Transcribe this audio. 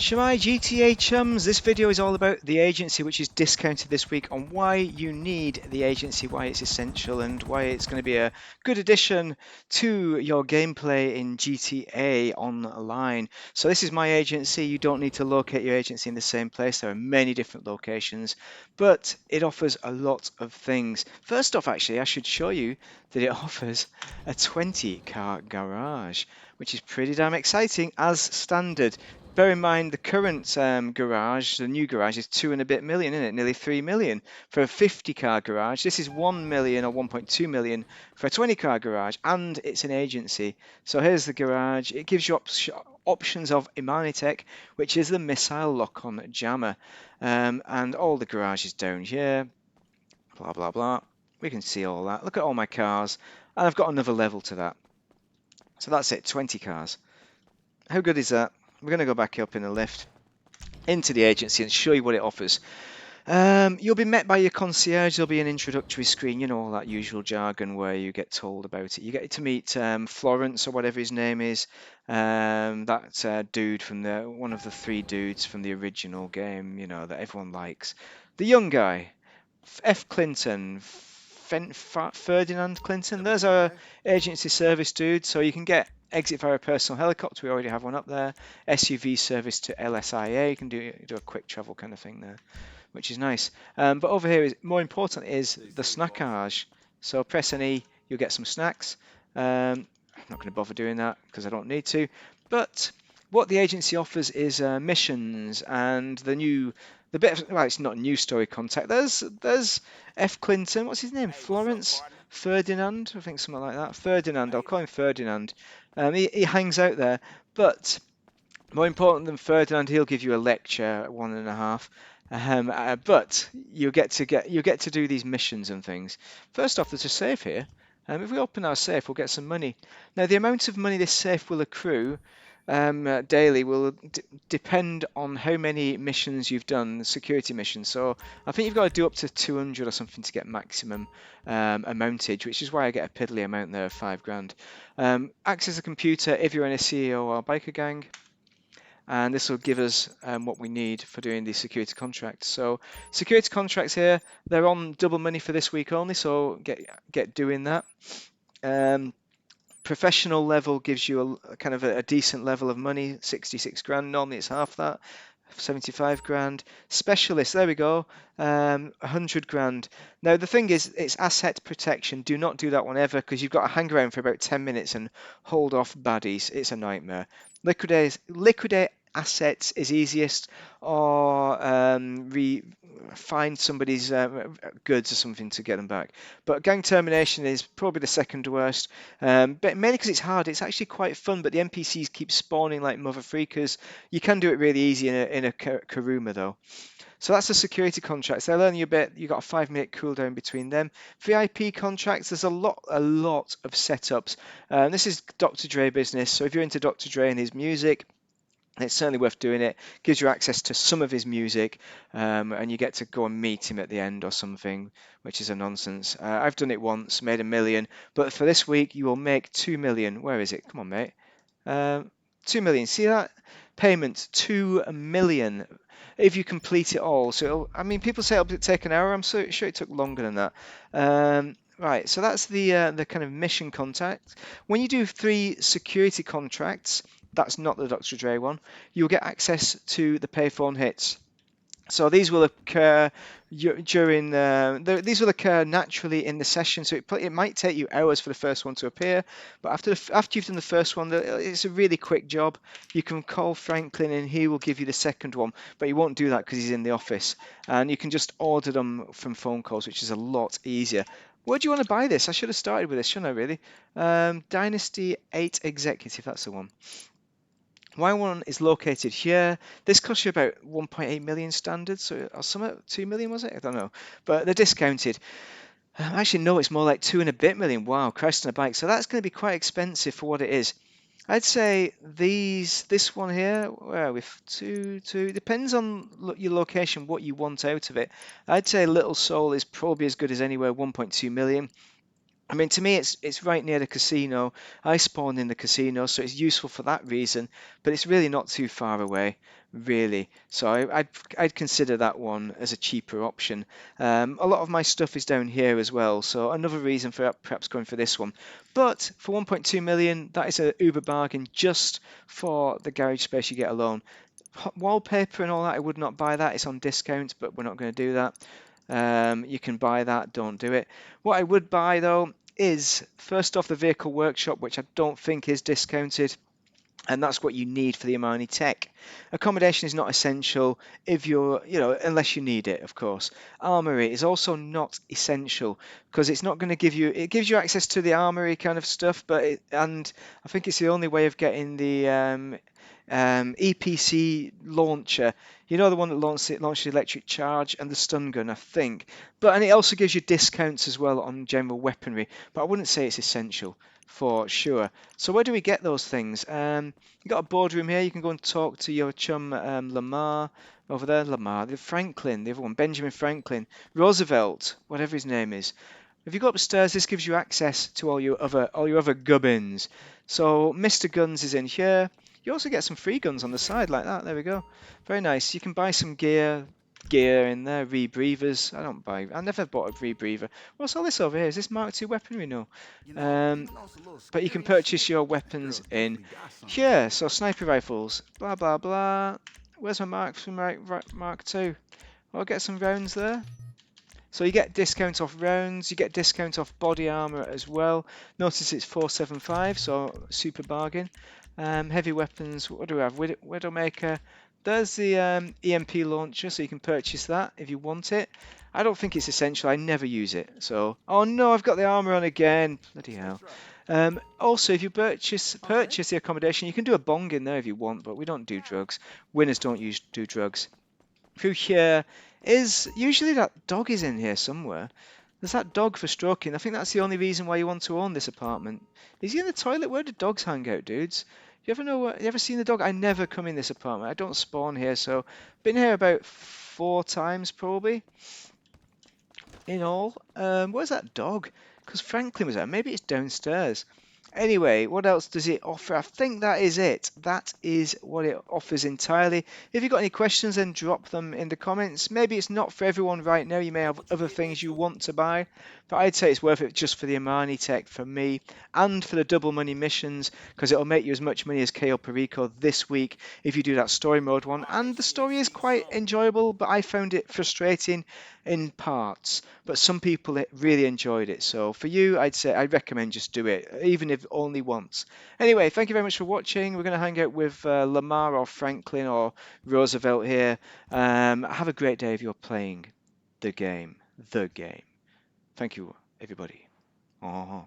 Shemai GTA chums, this video is all about the agency which is discounted this week on why you need the agency, why it's essential and why it's going to be a good addition to your gameplay in GTA Online. So this is my agency. You don't need to locate your agency in the same place. There are many different locations, but it offers a lot of things. First off, actually, I should show you that it offers a 20-car garage, which is pretty damn exciting as standard. Bear in mind the current garage, the new garage, is 2 and a bit million, isn't it? Nearly 3 million for a 50-car garage. This is 1 million or 1.2 million for a 20-car garage, and it's an agency. So here's the garage. It gives you options of Imanitech, which is the missile lock-on jammer, and all the garages down here. Blah blah blah. We can see all that. Look at all my cars, and I've got another level to that. So that's it, 20 cars. How good is that? We're going to go back up in the lift into the agency and show you what it offers. You'll be met by your concierge. There'll be an introductory screen, you know, all that usual jargon where you get told about it. You get to meet Florence or whatever his name is, that dude from one of the three dudes from the original game, you know, that everyone likes. The young guy, F. Clinton, Ferdinand Clinton. There's our agency service dude, so you can get exit via a personal helicopter. We already have one up there. SUV service to LSIA. You can do a quick travel kind of thing there, which is nice. But over here, more important is the snackage. So press an E, you'll get some snacks. I'm not going to bother doing that because I don't need to. But what the agency offers is missions and the bit of, well, it's not new story contact. There's F. Clinton. What's his name? Florence Ferdinand. I think something like that. Ferdinand. I'll call him Ferdinand. He hangs out there, but more important than Ferdinand, he'll give you a lecture, 1.5. But you get to do these missions and things. First off, there's a safe here. If we open our safe, we'll get some money. Now, the amount of money this safe will accrue daily will depend on how many missions you've done, security missions. So I think you've got to do up to 200 or something to get maximum amountage, which is why I get a piddly amount there of 5 grand. Access a computer if you're in a CEO or biker gang. And this will give us what we need for doing the security contracts. So security contracts here, they're on double money for this week only, so get doing that. Professional level gives you a kind of a decent level of money, 66 grand. Normally it's half that, 75 grand. Specialist, there we go, 100 grand. Now the thing is, it's asset protection. Do not do that one ever, because you've got to hang around for about 10 minutes and hold off baddies. It's a nightmare. Liquidate assets is easiest, or find somebody's goods or something to get them back. But gang termination is probably the second worst, but mainly because it's hard. It's actually quite fun, but the NPCs keep spawning like mother freakers. You can do it really easy in a Karuma though. So that's the security contracts. They'll learn you a bit. You've got a 5-minute cooldown between them. VIP contracts, there's a lot of setups. This is Dr. Dre business. So if you're into Dr. Dre and his music, it's certainly worth doing it. Gives you access to some of his music, and you get to go and meet him at the end or something, which is a nonsense. I've done it once, made 1 million, but for this week you will make 2 million. Where is it? Come on, mate. 2 million. See that? Payment 2 million if you complete it all. So I mean, people say it'll take an hour. I'm so sure it took longer than that. Right, so that's the kind of mission contact. When you do 3 security contracts, that's not the Dr. Dre one, you'll get access to the payphone hits. So these will occur during these will occur naturally in the session. So it might take you hours for the first one to appear, but after you've done the first one, it's a really quick job. You can call Franklin and he will give you the second one, but he won't do that because he's in the office. And you can just order them from phone calls, which is a lot easier. Where do you want to buy this? I should have started with this, shouldn't I, really? Dynasty 8 Executive, that's the one. Y1 is located here. This costs you about 1.8 million standard, so or some 2 million was it? I don't know, but they're discounted. Actually, no, it's more like 2 and a bit million. Wow, Christ on a bike. So that's going to be quite expensive for what it is. I'd say this one here, with two, depends on your location, what you want out of it. I'd say Little Soul is probably as good as anywhere, 1.2 million. I mean, to me, it's right near the casino. I spawned in the casino, so it's useful for that reason. But it's really not too far away, really. So I'd consider that one as a cheaper option. A lot of my stuff is down here as well, so another reason for perhaps going for this one. But for 1.2 million, that is a uber bargain just for the garage space you get alone. Wallpaper and all that, I would not buy that. It's on discount, but we're not going to do that. You can buy that, don't do it. What I would buy though is first off the vehicle workshop, which I don't think is discounted, and that's what you need for the Imani Tech. Accommodation is not essential if you're, unless you need it, of course. Armory is also not essential because it's not going to give you, it gives you access to the armory kind of stuff, and I think it's the only way of getting the EPC launcher. You know, the one that launches electric charge and the stun gun, I think. And it also gives you discounts as well on general weaponry. But I wouldn't say it's essential for sure. So where do we get those things? You got a boardroom here. You can go and talk to your chum Lamar over there. Lamar, the Franklin, the other one, Benjamin Franklin, Roosevelt, whatever his name is. If you go upstairs, this gives you access to all your other gubbins. So Mr. Guns is in here. You also get some free guns on the side like that. There we go. Very nice. You can buy some gear in there, rebreathers. I never bought a rebreather. What's all this over here? Is this Mark II weaponry? No. But you can purchase your weapons in here. So sniper rifles, blah blah blah. Where's my Mark from Mark II? I'll get some rounds there. So you get discount off rounds, you get discount off body armor as well. Notice it's 475, so super bargain. Heavy weapons, what do we have? Widowmaker. There's the EMP launcher, so you can purchase that if you want it. I don't think it's essential, I never use it. So, oh no, I've got the armor on again. Bloody hell. Also, if you purchase the accommodation, you can do a bong in there if you want, but we don't do drugs. Winners don't do drugs. Through here is usually that dog is in here somewhere. There's that dog for stroking. I think that's the only reason why you want to own this apartment. Is he in the toilet? Where do dogs hang out, dudes? You ever seen the dog? I never come in this apartment. I don't spawn here, so been here about 4 times probably in all. Where's that dog? Because Franklin was there. Maybe it's downstairs. Anyway, what else does it offer? I think that is it. That is what it offers entirely. If you've got any questions, then drop them in the comments. Maybe it's not for everyone right now. You may have other things you want to buy. But I'd say it's worth it just for the Imani Tech for me and for the double money missions because it'll make you as much money as Cayo Perico this week if you do that story mode one. And the story is quite enjoyable, but I found it frustrating in parts. But some people really enjoyed it. So for you, I'd recommend just do it, even if only once. Anyway, thank you very much for watching. We're going to hang out with Lamar or Franklin or Roosevelt here. Have a great day if you're playing the game. The game. Thank you, everybody. Oh.